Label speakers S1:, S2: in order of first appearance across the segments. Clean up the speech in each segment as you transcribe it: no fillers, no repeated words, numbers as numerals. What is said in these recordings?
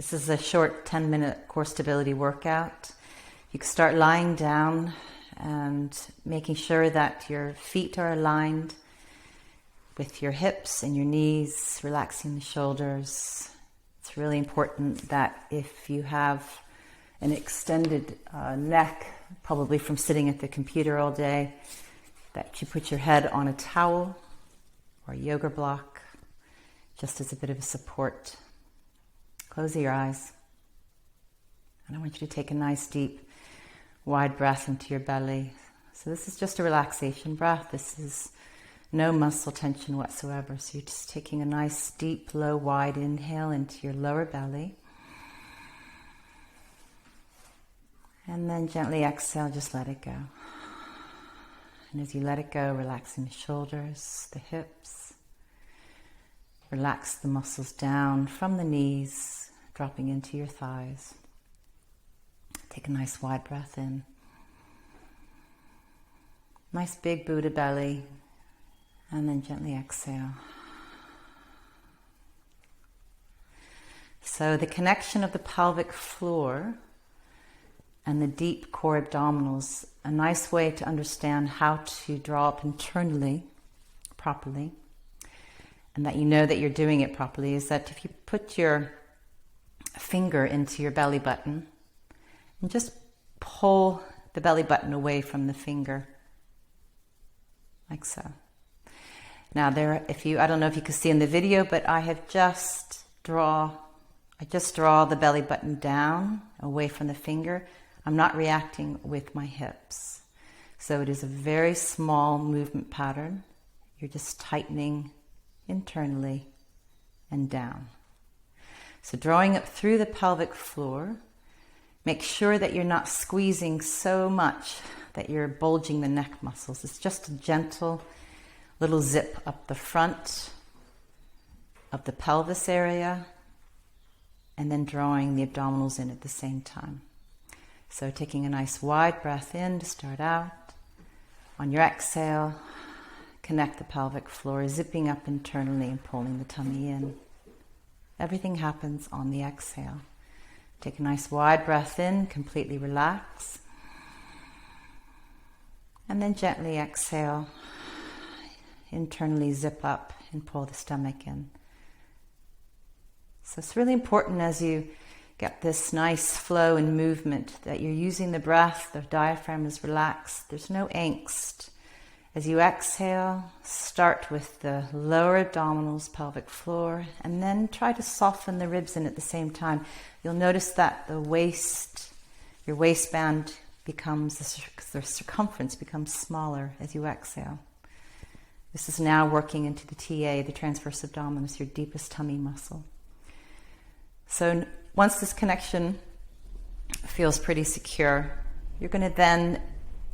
S1: This is a short 10-minute core stability workout. You can start lying down and making sure that your feet are aligned with your hips and your knees, relaxing the shoulders. It's really important that if you have an extended neck, probably from sitting at the computer all day, that you put your head on a towel or a yoga block, just as a bit of a support. Close your eyes. And I want you to take a nice, deep, wide breath into your belly. So this is just a relaxation breath. This is no muscle tension whatsoever. So you're just taking a nice, deep, low, wide inhale into your lower belly. And then gently exhale, just let it go. And as you let it go, relaxing the shoulders, the hips. Relax the muscles down from the knees, dropping into your thighs. Take a nice wide breath in. Nice big Buddha belly. And then gently exhale. So the connection of the pelvic floor and the deep core abdominals, a nice way to understand how to draw up internally properly, and that you know that you're doing it properly, is that if you put your finger into your belly button and just pull the belly button away from the finger, like so. Now I don't know if you can see in the video, but I just draw the belly button down away from the finger. I'm not reacting with my hips. So it is a very small movement pattern. You're just tightening internally and down. So drawing up through the pelvic floor, make sure that you're not squeezing so much that you're bulging the neck muscles. It's just a gentle little zip up the front of the pelvis area and then drawing the abdominals in at the same time. So taking a nice wide breath in to start out. On your exhale, connect the pelvic floor, zipping up internally and pulling the tummy in. Everything happens on the exhale. Take a nice wide breath in, completely relax. And then gently exhale, internally zip up and pull the stomach in. So it's really important as you get this nice flow and movement that you're using the breath, the diaphragm is relaxed, there's no angst. As you exhale, start with the lower abdominals, pelvic floor, and then try to soften the ribs in at the same time. You'll notice that the waist, your waistband becomes, the circumference becomes smaller as you exhale. This is now working into the TA, the transverse abdominis, your deepest tummy muscle. So once this connection feels pretty secure, you're going to then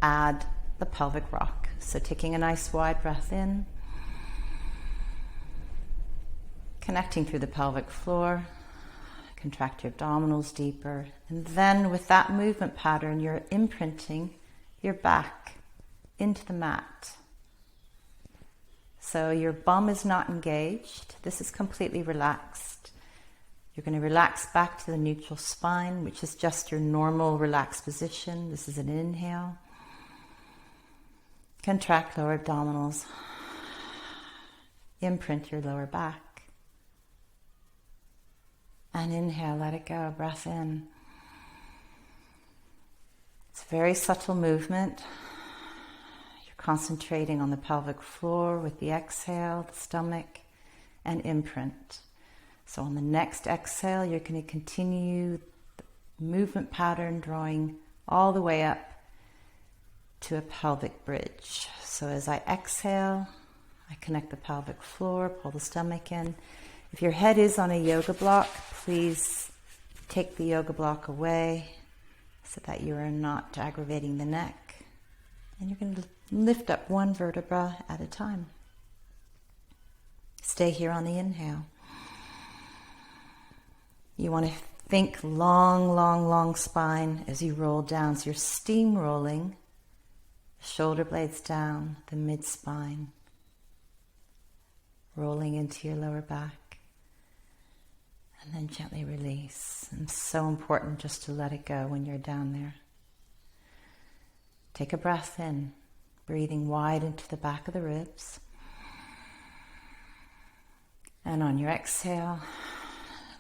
S1: add the pelvic rock. So taking a nice wide breath in, connecting through the pelvic floor, contract your abdominals deeper, and then with that movement pattern, you're imprinting your back into the mat. So your bum is not engaged. This is completely relaxed. You're going to relax back to the neutral spine, which is just your normal relaxed position. This is an inhale. Contract lower abdominals. Imprint your lower back. And inhale, let it go, breath in. It's a very subtle movement. You're concentrating on the pelvic floor with the exhale, the stomach, and imprint. So on the next exhale, you're going to continue the movement pattern, drawing all the way up to a pelvic bridge. So as I exhale, I connect the pelvic floor, pull the stomach in. If your head is on a yoga block, please take the yoga block away so that you are not aggravating the neck. And you're going to lift up one vertebra at a time. Stay here on the inhale. You want to think long, long, long spine as you roll down. So you're steamrolling, shoulder blades down, the mid-spine, rolling into your lower back. And then gently release. And it's so important just to let it go when you're down there. Take a breath in, breathing wide into the back of the ribs. And on your exhale,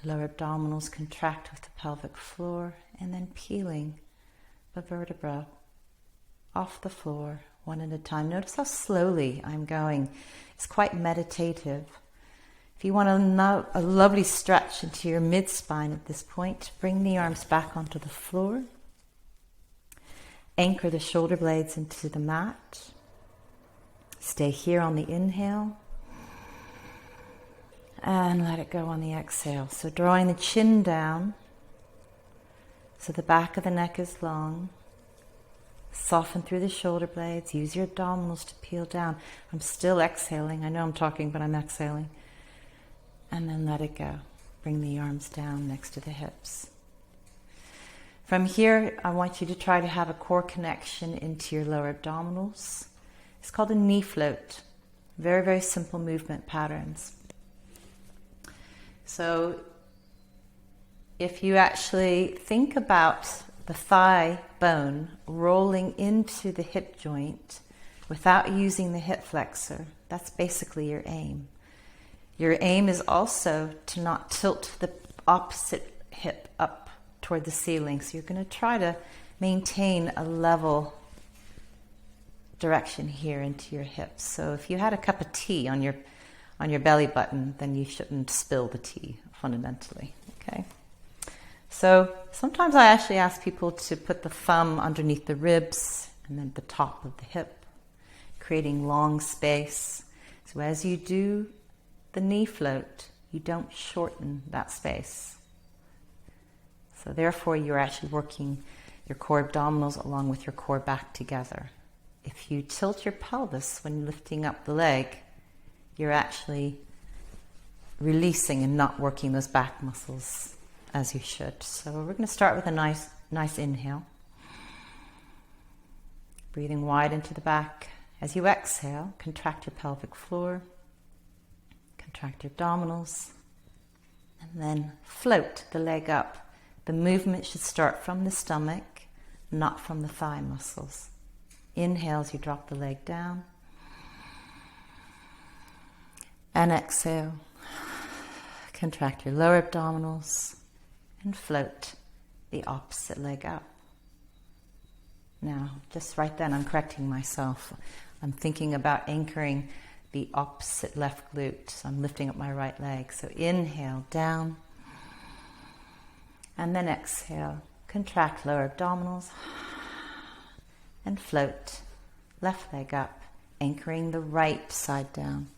S1: lower abdominals contract with the pelvic floor, and then peeling the vertebra off the floor one at a time. Notice how slowly I'm going. It's quite meditative. If you want a lovely stretch into your mid-spine at this point, bring the arms back onto the floor. Anchor the shoulder blades into the mat. Stay here on the inhale. And let it go on the exhale. So drawing the chin down so the back of the neck is long. Soften through the shoulder blades. Use your abdominals to peel down. I'm still exhaling. I know I'm talking, but I'm exhaling. And then let it go. Bring the arms down next to the hips. From here, I want you to try to have a core connection into your lower abdominals. It's called a knee float. Very, very simple movement patterns. So if you actually think about the thigh bone rolling into the hip joint without using the hip flexor, that's basically your aim. Your aim is also to not tilt the opposite hip up toward the ceiling. So you're going to try to maintain a level direction here into your hips. So if you had a cup of tea on your belly button, then you shouldn't spill the tea, fundamentally, okay? So sometimes I actually ask people to put the thumb underneath the ribs and then the top of the hip, creating long space. So as you do the knee float, you don't shorten that space. So therefore, you're actually working your core abdominals along with your core back together. If you tilt your pelvis when lifting up the leg, you're actually releasing and not working those back muscles as you should. So we're going to start with a nice inhale. Breathing wide into the back. As you exhale, contract your pelvic floor, contract your abdominals, and then float the leg up. The movement should start from the stomach, not from the thigh muscles. Inhale as you drop the leg down. And exhale. Contract your lower abdominals and float the opposite leg up. Now, just right then, I'm correcting myself. I'm thinking about anchoring the opposite left glute. So I'm lifting up my right leg. So inhale, down. And then exhale. Contract lower abdominals. And float left leg up, anchoring the right side down.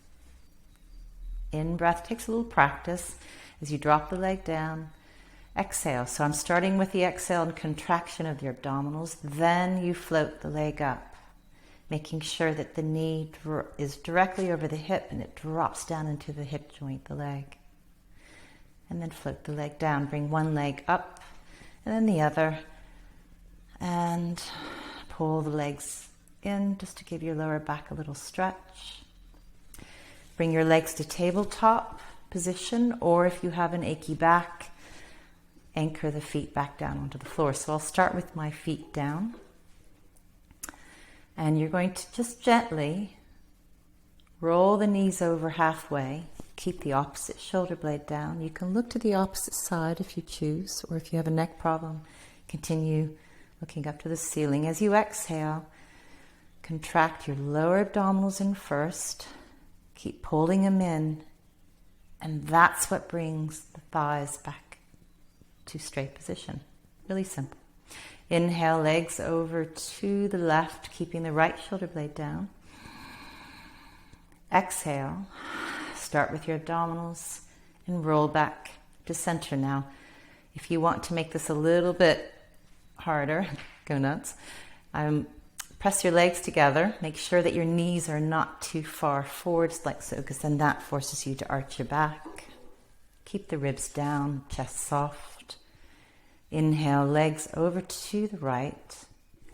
S1: In breath takes a little practice as you drop the leg down. Exhale. So I'm starting with the exhale and contraction of the abdominals. Then you float the leg up, making sure that the knee is directly over the hip and it drops down into the hip joint, the leg. And then float the leg down. Bring one leg up and then the other. And pull the legs in just to give your lower back a little stretch. Bring your legs to tabletop position, or if you have an achy back, anchor the feet back down onto the floor. So I'll start with my feet down. And you're going to just gently roll the knees over halfway. Keep the opposite shoulder blade down. You can look to the opposite side if you choose, or if you have a neck problem, continue looking up to the ceiling. As you exhale, contract your lower abdominals in first. Keep pulling them in. And that's what brings the thighs back to straight position. Really simple. Inhale, legs over to the left, keeping the right shoulder blade down. Exhale, start with your abdominals and roll back to center. Now, if you want to make this a little bit harder, go nuts. Press your legs together. Make sure that your knees are not too far forwards like so, because then that forces you to arch your back. Keep the ribs down, chest soft. Inhale, legs over to the right.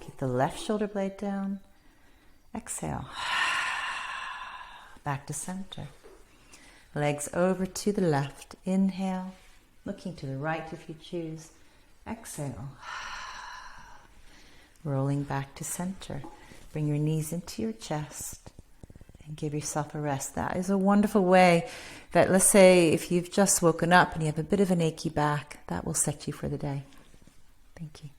S1: Keep the left shoulder blade down. Exhale. Back to center. Legs over to the left. Inhale. Looking to the right if you choose. Exhale. Rolling back to center. Bring your knees into your chest and give yourself a rest. That is a wonderful way that, let's say, if you've just woken up and you have a bit of an achy back, that will set you for the day. Thank you.